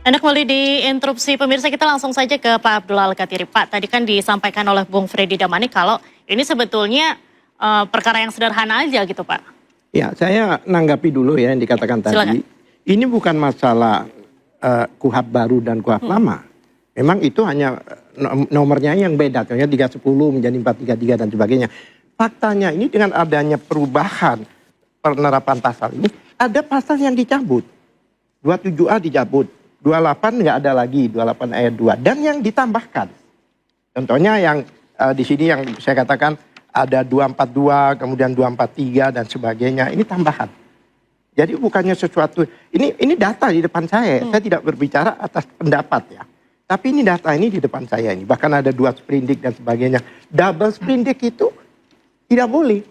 Anda kembali di interupsi pemirsa, kita langsung saja ke Pak Abdul Al-Katiri. Pak, tadi kan disampaikan oleh Bung Freddy Damani kalau ini sebetulnya perkara yang sederhana aja gitu Pak. Ya, saya nanggapi dulu ya yang dikatakan Silakan. tadi. Ini bukan masalah KUHP baru dan KUHP lama. Memang itu hanya nomornya yang beda. Contohnya 310 menjadi 433 dan sebagainya. Faktanya ini dengan adanya perubahan penerapan pasal ini, ada pasal yang dicabut. 27A dicabut. 28 nggak ada lagi, 28 ayat 2. Dan yang ditambahkan. Contohnya yang di sini yang saya katakan ada 242, kemudian 243 dan sebagainya. Ini tambahan. Jadi bukannya sesuatu, ini data di depan saya. Saya tidak berbicara atas pendapat ya. Tapi ini data ini di depan saya ini. Bahkan ada 2 sprindik dan sebagainya. Double sprindik itu tidak boleh.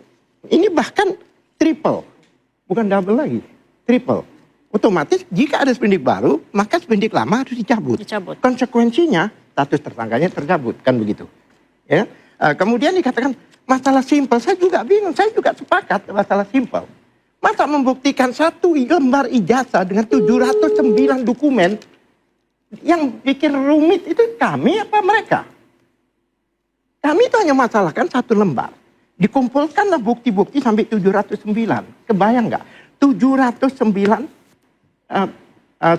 Ini bahkan triple. Bukan double lagi, triple. Otomatis jika ada sprindik baru, maka sprindik lama harus dicabut. Konsekuensinya status tersangkanya tercabut, kan begitu. Ya. Kemudian dikatakan masalah simpel, saya juga bingung, saya juga sepakat masalah simpel. Masa membuktikan 1 lembar ijazah dengan 709 dokumen, yang bikin rumit itu kami apa mereka? Kami itu hanya masalahkan 1 lembar. Dikumpulkanlah bukti-bukti sampai 709. Kebayang nggak? 709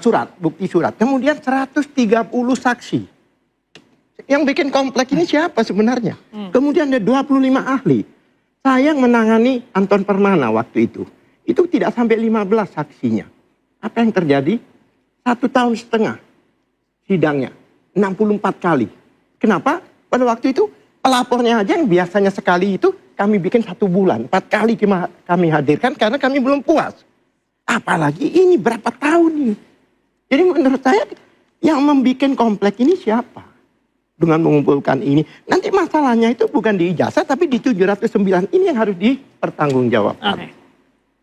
surat, bukti surat. Kemudian 130 saksi. Yang bikin kompleks ini siapa sebenarnya? Kemudian ada 25 ahli. Saya yang menangani Anton Permana waktu itu. Itu tidak sampai 15 saksinya. Apa yang terjadi? 1,5 tahun sidangnya. 64 kali. Kenapa? Pada waktu itu pelapornya aja yang biasanya sekali itu kami bikin 1 bulan. 4 kali kami hadirkan karena kami belum puas. Apalagi ini berapa tahun ini. Jadi menurut saya yang membuat kompleks ini siapa? Dengan mengumpulkan ini. Nanti masalahnya itu bukan di ijazah tapi di 709 ini yang harus dipertanggungjawabkan. Okay.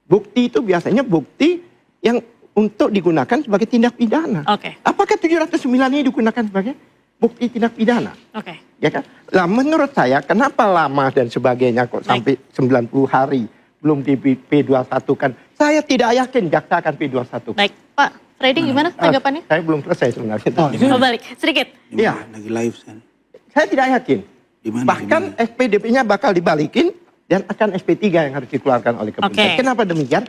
Bukti itu biasanya bukti yang untuk digunakan sebagai tindak pidana. Okay. Apakah 709 ini digunakan sebagai bukti tindak pidana? Oke. Ya kan? Nah, menurut saya kenapa lama dan sebagainya kok sampai 90 hari belum di P21 kan? Saya tidak yakin jaksa akan P21. Baik, Pak Freddy gimana tanggapannya? Saya belum selesai sebenarnya. Balik sedikit. Iya. Lagi live kan? Saya tidak yakin. Bahkan SPDP-nya bakal dibalikin dan akan SP3 yang harus dikeluarkan oleh kepolisian. Okay. Kenapa demikian?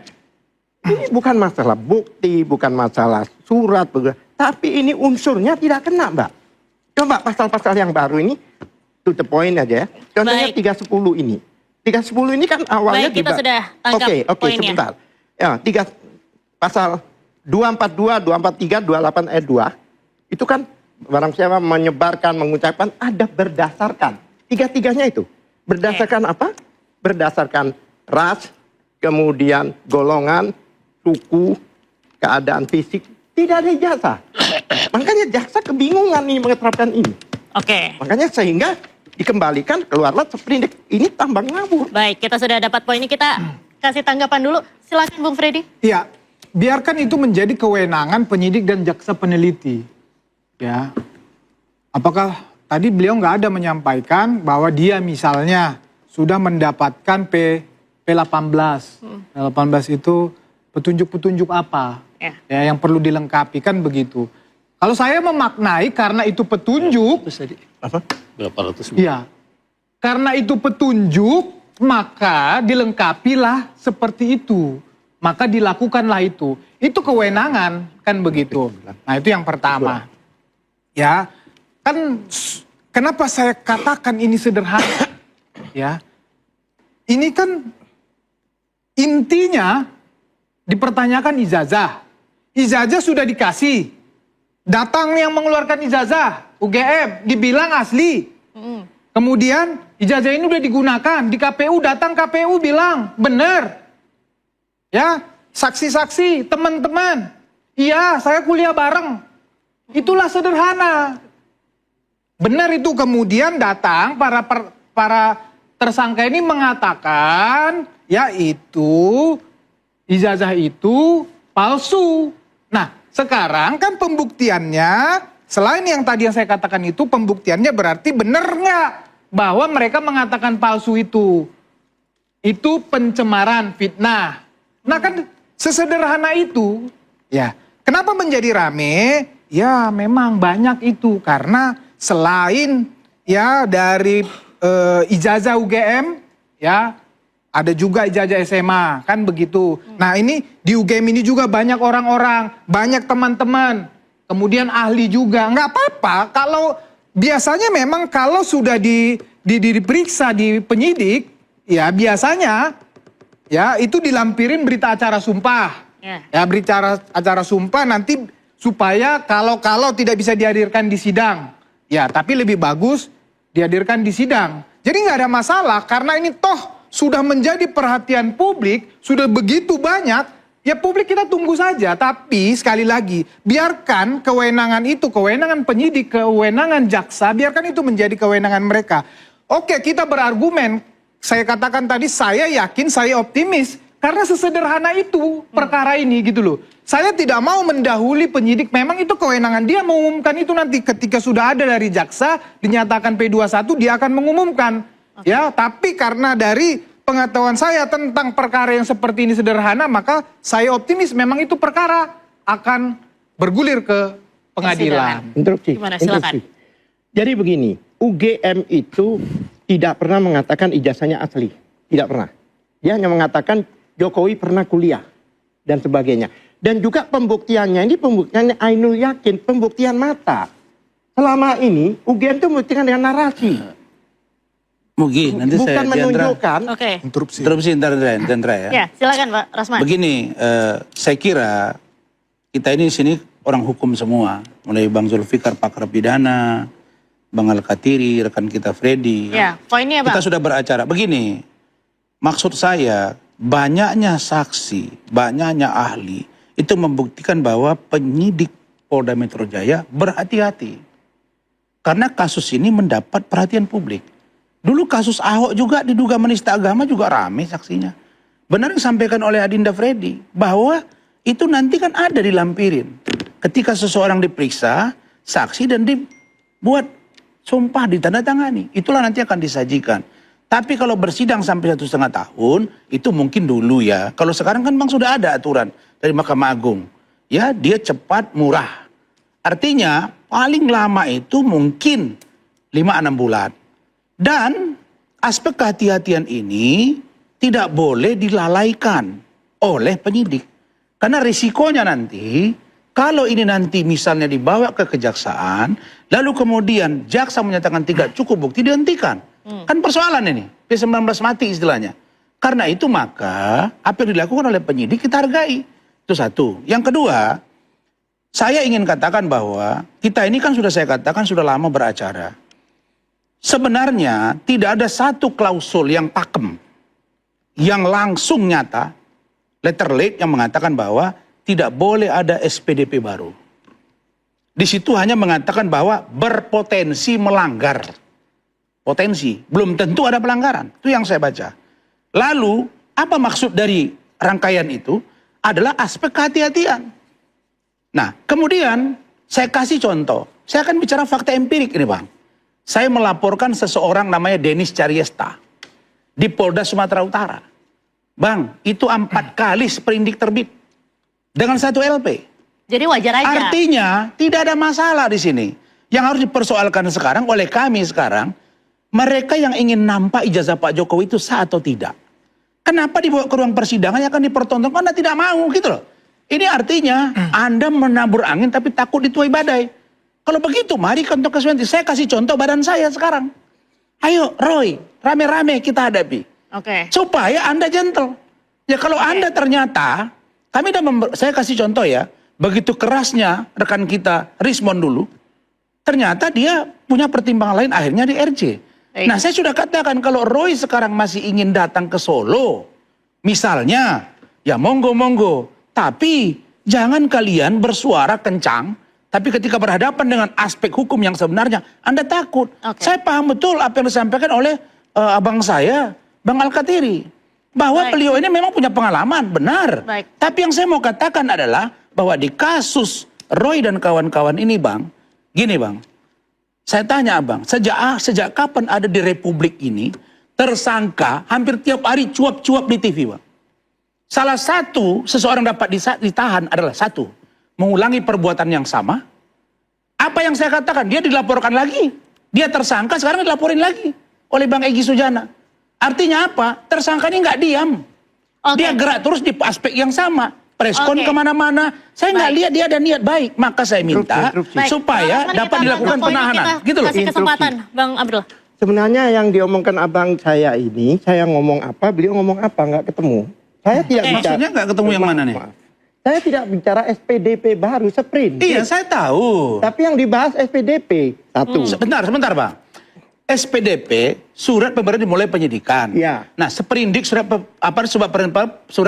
Ini bukan masalah bukti, bukan masalah surat, tapi ini unsurnya tidak kena, Mbak. Coba pasal-pasal yang baru ini, to the point aja ya. Contohnya 310 ini. 310 ini kan awalnya kita sudah tangkap poinnya. Sebentar. Ya, pasal 242, 243, 28 ayat 2 itu kan barang siapa menyebarkan, mengucapkan ada berdasarkan. Tiga-tiganya itu. Berdasarkan apa? Berdasarkan ras, kemudian golongan, suku, keadaan fisik, tidak ada ijazah. Makanya jaksa kebingungan nih mengeterapkan ini. Oke. Makanya sehingga dikembalikan keluarlah sprindik ini tambang ngawur. Baik, kita sudah dapat poin ini, kita kasih tanggapan dulu. Silakan Bung Freddy. Iya, biarkan itu menjadi kewenangan penyidik dan jaksa peneliti. Ya, apakah tadi beliau nggak ada menyampaikan bahwa dia misalnya sudah mendapatkan P18. P18 itu petunjuk-petunjuk apa? Ya, yang perlu dilengkapi kan begitu. Kalau saya memaknai karena itu petunjuk, apa? Berapa ratus? Iya. Karena itu petunjuk, maka dilengkapilah seperti itu. Maka dilakukanlah itu. Itu kewenangan, kan begitu. Nah, itu yang pertama. Ya, kan kenapa saya katakan ini sederhana? Ya. Ini kan intinya dipertanyakan ijazah. Ijazah sudah dikasih. Datang yang mengeluarkan ijazah, UGM, dibilang asli. Kemudian ijazah ini udah digunakan, di KPU datang KPU bilang, benar. Ya, saksi-saksi, teman-teman. Iya, saya kuliah bareng. Itulah sederhana. Benar itu kemudian datang para tersangka ini mengatakan, ya itu, ijazah itu palsu. Nah, sekarang kan pembuktiannya, selain yang tadi yang saya katakan itu, pembuktiannya berarti benar nggak bahwa mereka mengatakan palsu itu. Itu pencemaran, fitnah. Nah kan sesederhana itu, ya. Kenapa menjadi rame? Ya memang banyak itu karena selain ya dari ijazah UGM ya ada juga ijazah SMA kan begitu. Nah ini di UGM ini juga banyak orang-orang, banyak teman-teman, kemudian ahli juga. Nggak apa-apa kalau biasanya memang kalau sudah diperiksa di penyidik ya biasanya ya itu dilampirin berita acara sumpah. Ya berita acara sumpah nanti supaya kalau tidak bisa dihadirkan di sidang. Ya tapi lebih bagus dihadirkan di sidang. Jadi nggak ada masalah karena ini toh sudah menjadi perhatian publik, sudah begitu banyak, ya publik kita tunggu saja. Tapi sekali lagi, biarkan kewenangan itu, kewenangan penyidik, kewenangan jaksa, biarkan itu menjadi kewenangan mereka. Oke, kita berargumen, saya katakan tadi saya yakin, saya optimis, karena sesederhana itu perkara ini gitu loh. Saya tidak mau mendahului penyidik, memang itu kewenangan dia mengumumkan itu nanti ketika sudah ada dari jaksa, dinyatakan P21 dia akan mengumumkan. Ya, tapi karena dari pengetahuan saya tentang perkara yang seperti ini sederhana, maka saya optimis memang itu perkara akan bergulir ke pengadilan. Interupsi. Gimana, silakan. Jadi begini, UGM itu tidak pernah mengatakan ijazahnya asli. Tidak pernah. Dia hanya mengatakan Jokowi pernah kuliah dan sebagainya. Dan juga pembuktiannya, ini pembuktiannya Ainul yakin, pembuktian mata. Selama ini UGM itu membuktikan dengan narasi. Mungkin nanti bukan saya menunjukkan. Oke. Interupsi. Interupsi Dendra ya. Ya, silakan Pak Rasman. Begini, saya kira kita ini di sini orang hukum semua, mulai Bang Zulfikar pakar pidana, Bang Al-Katiri, rekan kita Freddy. Ya, poinnya Bang. Kita sudah beracara. Begini, maksud saya banyaknya saksi, banyaknya ahli itu membuktikan bahwa penyidik Polda Metro Jaya berhati-hati. Karena kasus ini mendapat perhatian publik. Dulu kasus Ahok juga diduga menista agama juga rame saksinya. Benar yang disampaikan oleh Adinda Freddy bahwa itu nanti kan ada dilampirin. Ketika seseorang diperiksa, saksi dan dibuat sumpah ditandatangani. Itulah nanti akan disajikan. Tapi kalau bersidang sampai 1,5 tahun, itu mungkin dulu ya. Kalau sekarang kan memang sudah ada aturan dari Mahkamah Agung. Ya, dia cepat, murah. Artinya paling lama itu mungkin 5-6 bulan. Dan aspek kehati-hatian ini tidak boleh dilalaikan oleh penyidik. Karena risikonya nanti, kalau ini nanti misalnya dibawa ke kejaksaan, lalu kemudian jaksa menyatakan tidak cukup bukti, dihentikan. Kan persoalan ini, P19 mati istilahnya. Karena itu maka, apa yang dilakukan oleh penyidik kita hargai. Itu satu. Yang kedua, saya ingin katakan bahwa kita ini kan sudah saya katakan sudah lama beracara. Sebenarnya tidak ada satu klausul yang pakem, yang langsung nyata, letterlate yang mengatakan bahwa tidak boleh ada SPDP baru. Di situ hanya mengatakan bahwa berpotensi melanggar. Potensi, belum tentu ada pelanggaran. Itu yang saya baca. Lalu, apa maksud dari rangkaian itu? Adalah aspek kehati-hatian. Nah, kemudian saya kasih contoh. Saya akan bicara fakta empirik ini, Bang. Saya melaporkan seseorang namanya Denis Cariesta di Polda Sumatera Utara. Bang, itu 4 kali sprindik terbit dengan 1 LP. Jadi wajar aja. Artinya tidak ada masalah di sini. Yang harus dipersoalkan sekarang oleh kami sekarang, mereka yang ingin nampak ijazah Pak Jokowi itu sah atau tidak. Kenapa dibawa ke ruang persidangan yang akan dipertontonkan? Anda tidak mau gitu loh. Ini artinya Anda menabur angin tapi takut dituai badai. Kalau begitu, mari kantor Kesulitan. Saya kasih contoh badan saya sekarang. Ayo, Roy, rame-rame kita hadapi. Oke. Supaya Anda gentle. Ya kalau Anda ternyata, kami saya kasih contoh ya, begitu kerasnya rekan kita Rismon dulu, ternyata dia punya pertimbangan lain, akhirnya di RJ. Nah, saya sudah katakan kalau Roy sekarang masih ingin datang ke Solo, misalnya, ya monggo-monggo. Tapi jangan kalian bersuara kencang, tapi ketika berhadapan dengan aspek hukum yang sebenarnya, Anda takut. Saya paham betul apa yang disampaikan oleh abang saya, Bang Al-Katiri. Bahwa beliau ini memang punya pengalaman, benar. Tapi yang saya mau katakan adalah, bahwa di kasus Roy dan kawan-kawan ini, Bang, gini Bang, saya tanya Abang, sejak kapan ada di Republik ini, tersangka hampir tiap hari cuap-cuap di TV, Bang. Salah satu, seseorang dapat ditahan adalah satu, mengulangi perbuatan yang sama, Apa yang saya katakan? Dia dilaporkan lagi. Dia tersangka, sekarang dilaporin lagi oleh Bang Egy Sujana. Artinya apa? Tersangka ini nggak diam. Dia gerak terus di aspek yang sama. Preskon kemana-mana. Saya nggak lihat dia ada niat baik. Maka saya minta supaya dapat dilakukan penahanan. Gitu loh. Kasih kesempatan, Bang Abdul. Sebenarnya yang diomongkan abang saya ini, saya ngomong apa, beliau ngomong apa, nggak ketemu. Saya tidak bicara. Maksudnya nggak ketemu yang mana nih? Maaf. Saya tidak bicara SPDP baru, sprint. Iya, saya tahu. Tapi yang dibahas SPDP satu. Sebentar, Bang. SPDP, surat pemberhentian dimulai penyidikan. Ya. Nah, seperindik surat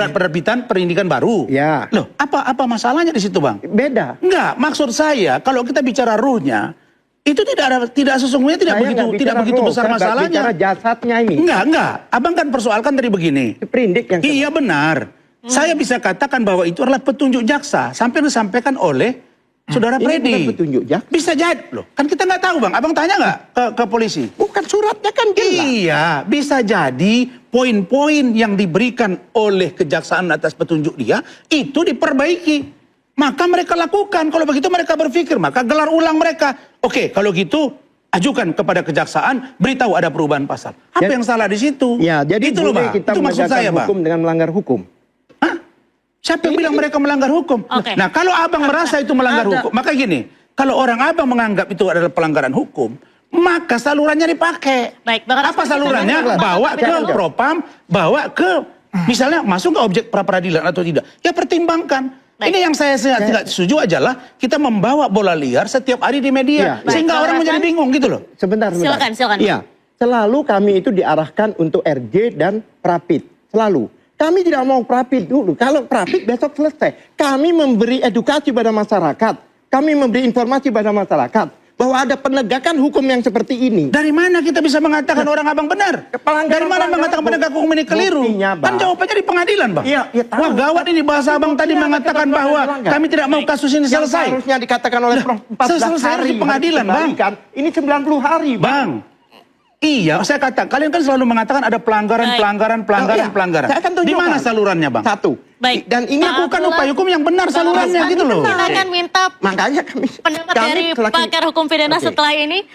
penerbitan penyidikan baru. Ya. Loh, apa masalahnya di situ, Bang? Beda. Enggak, maksud saya kalau kita bicara ruhnya, itu tidak sesungguhnya tidak begitu besar masalahnya. Bicara jasadnya ini. Enggak. Abang kan persoalkan tadi begini. Sprindik yang Iya benar. Saya bisa katakan bahwa itu adalah petunjuk jaksa sampai disampaikan oleh Saudara ini Freddy. bukan petunjuk jaksa. Bisa jadi loh. Kan kita nggak tahu, Bang. Abang tanya nggak ke polisi? Bukan suratnya kan jelas. Iya, bisa jadi poin-poin yang diberikan oleh kejaksaan atas petunjuk dia itu diperbaiki. Maka mereka lakukan. Kalau begitu mereka berpikir, maka gelar ulang mereka. Oke, kalau gitu ajukan kepada kejaksaan, beritahu ada perubahan pasal. Apa yang salah di situ? Ya, jadi itu loh, Bang. kita Itu maksud menegakkan saya, Bang. hukum dengan melanggar hukum. Hah? Siapa yang bilang mereka melanggar hukum? Oke. Nah, kalau abang merasa itu melanggar hukum, maka gini, kalau orang abang menganggap itu adalah pelanggaran hukum, maka salurannya dipakai. Baik, Bang Aras, Apa salurannya? Bawa ke propam, bawa ke misalnya masuk ke objek pra peradilan atau tidak? Ya pertimbangkan. Baik. Ini yang saya tidak setuju adalah kita membawa bola liar setiap hari di media, Ya. sehingga Baik, orang Bang menjadi Hasan. bingung gitu loh. Sebentar. Silakan. Iya, selalu kami itu diarahkan untuk RJ dan Prapit. Selalu. Kami tidak mau Prapit dulu. Kalau Prapit besok selesai. Kami memberi edukasi pada masyarakat. Kami memberi informasi pada masyarakat bahwa ada penegakan hukum yang seperti ini. Dari mana kita bisa mengatakan orang abang benar? Dari mana mengatakan penegak hukum ini keliru? Buktinya, Bang. Kan jawabannya di pengadilan, Bang. Iya, tahu. Wah, gawat ini bahasa abang tadi Buktinya mengatakan ada bahwa ketentuan kami tidak mau kasus ini Yang selesai. seharusnya dikatakan oleh Prof 14 selesai hari di pengadilan, harus Bang. dikembalikan. Ini 90 hari, Bang. Bang, iya, saya kata kalian kan selalu mengatakan ada pelanggaran. Oh, iya. Saya akan tunjukkan. Di mana salurannya, Bang? Satu. Baik. Dan ini Pak Bukan Abdullah, upaya hukum yang benar salurannya Bang gitu loh. Kita akan minta makanya kami pendapat kami dari selaku- pakar hukum pidana Oke. setelah ini.